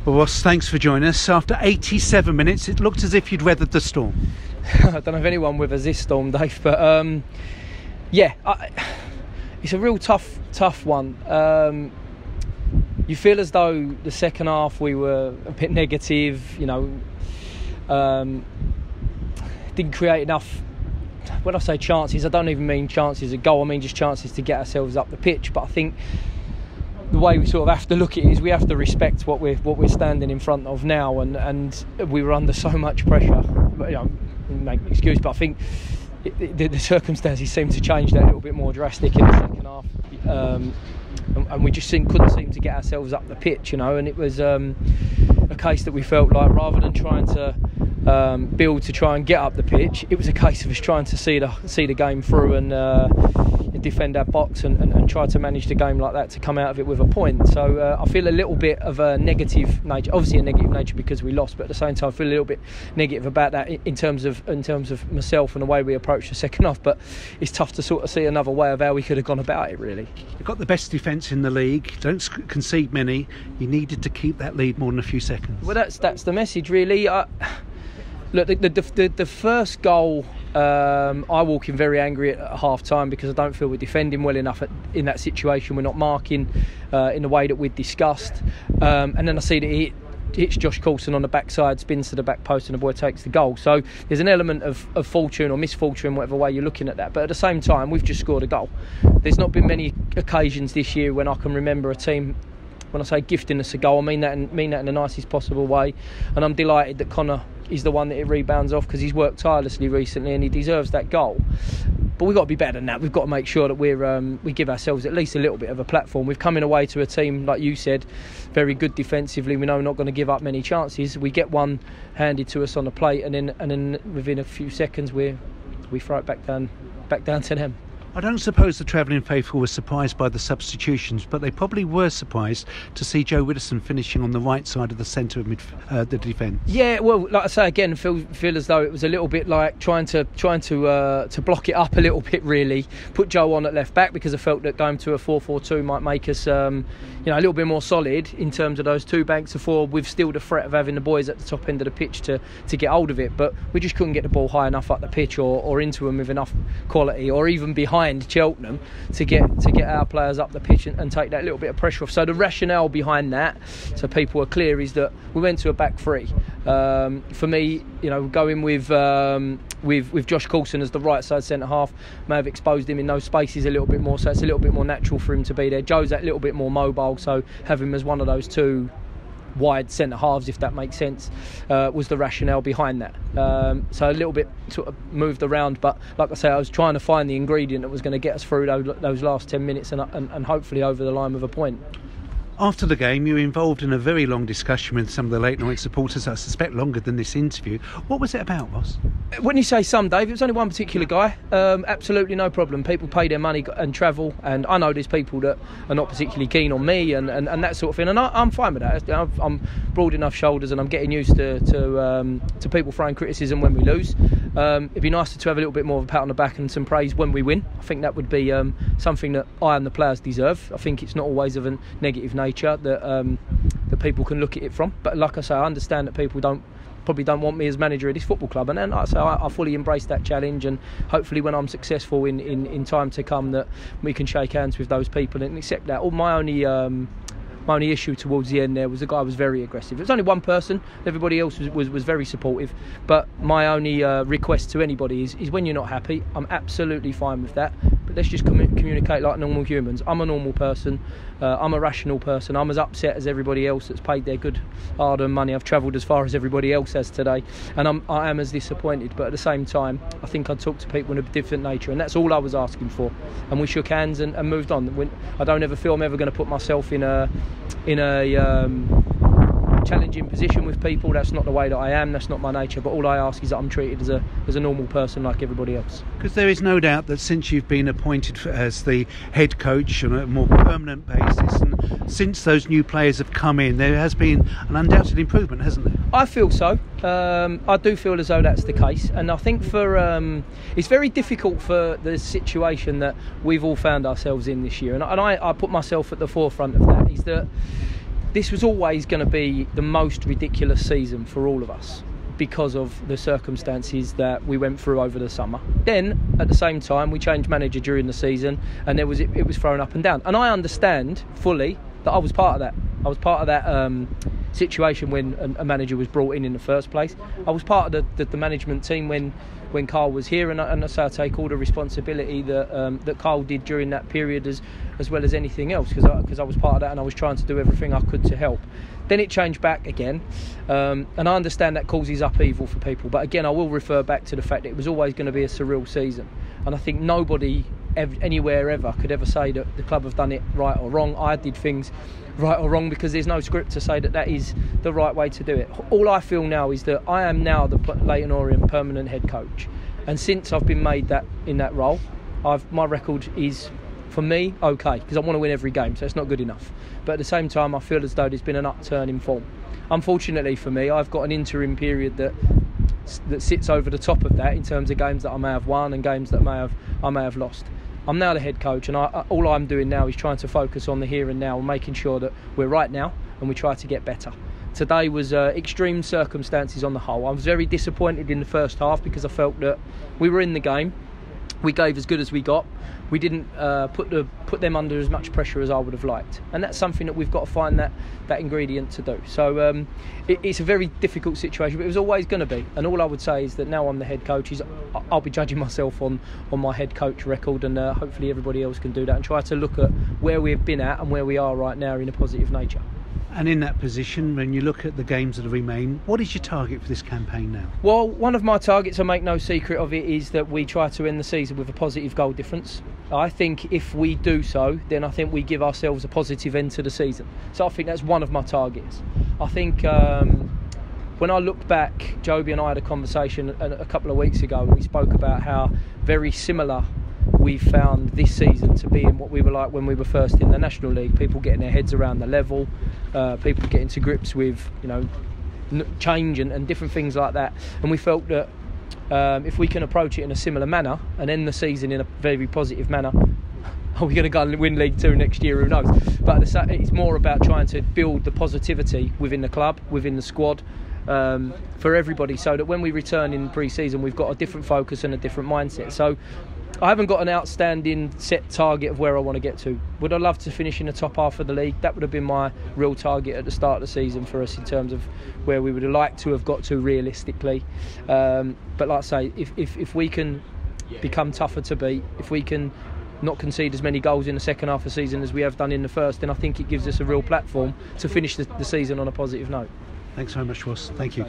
Well, Ross, thanks for joining us. After 87 minutes, it looked as if you'd weathered the storm. I don't know if anyone weathers this storm, Dave, but it's a real tough one. You feel as though the second half we were a bit negative, didn't create enough. When I say chances, I don't even mean chances of goal, I mean just chances to get ourselves up the pitch. But I think the way we sort of have to look at it is we have to respect what we're standing in front of now, and we were under so much pressure. Make an excuse, but I think the circumstances seemed to change that a little bit more drastic in the second half, and we just couldn't seem to get ourselves up the pitch, and it was a case that we felt like rather than trying to build to try and get up the pitch, it was a case of us trying to see the game through and defend our box and try to manage the game like that to come out of it with a point. So I feel a little bit of a negative nature, obviously a negative nature because we lost, but at the same time I feel a little bit negative about that in terms of myself and the way we approached the second half. But it's tough to sort of see another way of how we could have gone about it, really. You've got the best defence in the league, don't concede many. You needed to keep that lead more than a few seconds. Well, that's the message, really. Look, the first goal, I walk in very angry at half time because I don't feel we're defending well enough in that situation. We're not marking in the way that we'd discussed, and then I see that it hits Josh Coulson on the backside, spins to the back post, and the boy takes the goal. So there's an element of fortune or misfortune, whatever way you're looking at that. But at the same time, we've just scored a goal. There's not been many occasions this year when I can remember a team, when I say gifting us a goal, I mean that in the nicest possible way. And I'm delighted that Connor is the one that it rebounds off because he's worked tirelessly recently and he deserves that goal. But we've got to be better than that. We've got to make sure that we give ourselves at least a little bit of a platform. We've come in away to a team, like you said, very good defensively. We know we're not going to give up many chances. We get one handed to us on the plate, and then within a few seconds we throw it back down to them. I don't suppose the travelling faithful were surprised by the substitutions, but they probably were surprised to see Joe Widdowson finishing on the right side of the centre of the defence. Yeah, well, like I say again, feel as though it was a little bit like trying to block it up a little bit. Really, put Joe on at left back because I felt that going to a 4-4-2 might make us, a little bit more solid in terms of those two banks of four, with still the threat of having the boys at the top end of the pitch to get hold of it. But we just couldn't get the ball high enough up the pitch or into them with enough quality, or even behind Cheltenham to get our players up the pitch and take that little bit of pressure off. So the rationale behind that, so people are clear, is that we went to a back three. For me, going with Josh Coulson as the right side centre half may have exposed him in those spaces a little bit more, so it's a little bit more natural for him to be there. Joe's that little bit more mobile, so have him as one of those two wide centre halves, if that makes sense, was the rationale behind that. So a little bit sort of moved around, but like I say, I was trying to find the ingredient that was going to get us through those last 10 minutes and hopefully over the line with a point. After the game, you were involved in a very long discussion with some of the late night supporters, I suspect longer than this interview. What was it about, Ross? When you say some, Dave, it was only one particular guy. Absolutely no problem. People pay their money and travel, and I know there's people that are not particularly keen on me and that sort of thing, and I'm fine with that. I'm broad enough shoulders and I'm getting used to people throwing criticism when we lose. It'd be nicer to have a little bit more of a pat on the back and some praise when we win. I think that would be something that I and the players deserve. I think it's not always of a negative nature that people can look at it from, but like I say, I understand that people probably don't want me as manager of this football club, and then like I say, I fully embrace that challenge, and hopefully when I'm successful in time to come, that we can shake hands with those people and accept that. My only issue towards the end there was the guy was very aggressive. It was only one person, everybody else was very supportive, but my only request to anybody is when you're not happy, I'm absolutely fine with that, but let's just communicate like normal humans. I'm a normal person, I'm a rational person, I'm as upset as everybody else that's paid their good hard-earned money. I've travelled as far as everybody else has today, and I am as disappointed, but at the same time I think I talk to people in a different nature, and that's all I was asking for, and we shook hands and moved on. I don't ever feel I'm ever going to put myself in a challenging position with people. That's not the way that I am, that's not my nature, but all I ask is that I'm treated as a normal person like everybody else. Because there is no doubt that since you've been appointed as the head coach on a more permanent basis, and since those new players have come in, there has been an undoubted improvement, hasn't there? I feel so. I do feel as though that's the case, and I think it's very difficult for the situation that we've all found ourselves in this year, and I put myself at the forefront of that, is that this was always going to be the most ridiculous season for all of us because of the circumstances that we went through over the summer. Then, at the same time, we changed manager during the season, and it was thrown up and down. And I understand fully that I was part of that. I was part of that situation when a manager was brought in the first place. I was part of the management team when Carl was here, and I say I take all the responsibility that Carl did during that period as well as anything else, because I was part of that and I was trying to do everything I could to help. Then it changed back again, and I understand that causes upheaval for people, but again I will refer back to the fact that it was always going to be a surreal season, and I think nobody anywhere ever could ever say that the club have done it right or wrong. I did things right or wrong because there's no script to say that is the right way to do it. All I feel now is that I am now the Leyton Orient permanent head coach, and since I've been made that in that role, my record is, for me, okay, because I want to win every game, so it's not good enough. But at the same time, I feel as though there's been an upturn in form. Unfortunately for me, I've got an interim period that sits over the top of that in terms of games that I may have won and games that I may have lost. I'm now the head coach, and all I'm doing now is trying to focus on the here and now and making sure that we're right now and we try to get better. Today was extreme circumstances on the whole. I was very disappointed in the first half because I felt that we were in the game. We gave as good as we got. We didn't put them under as much pressure as I would have liked, and that's something that we've got to find that ingredient to do. So it's a very difficult situation, but it was always going to be. And all I would say is that now I'm the head coach, I'll be judging myself on my head coach record, and hopefully everybody else can do that and try to look at where we've been at and where we are right now in a positive nature. And in that position, when you look at the games that remain, what is your target for this campaign now? Well, one of my targets, I make no secret of it, is that we try to end the season with a positive goal difference. I think if we do so, then I think we give ourselves a positive end to the season. So I think that's one of my targets. I think when I look back, Joby and I had a conversation a couple of weeks ago, and we spoke about how very similar we found this season to be in what we were like when we were first in the National League. People getting their heads around the level, people getting to grips with change and different things like that. And we felt that if we can approach it in a similar manner and end the season in a very positive manner, are we going to go and win League 2 next year? Who knows? But it's more about trying to build the positivity within the club, within the squad, for everybody, so that when we return in pre-season, we've got a different focus and a different mindset. So I haven't got an outstanding set target of where I want to get to. Would I love to finish in the top half of the league? That would have been my real target at the start of the season for us in terms of where we would have liked to have got to realistically. But like I say, if we can become tougher to beat, if we can not concede as many goals in the second half of the season as we have done in the first, then I think it gives us a real platform to finish the season on a positive note. Thanks very much, Ross. Thank you. Good luck.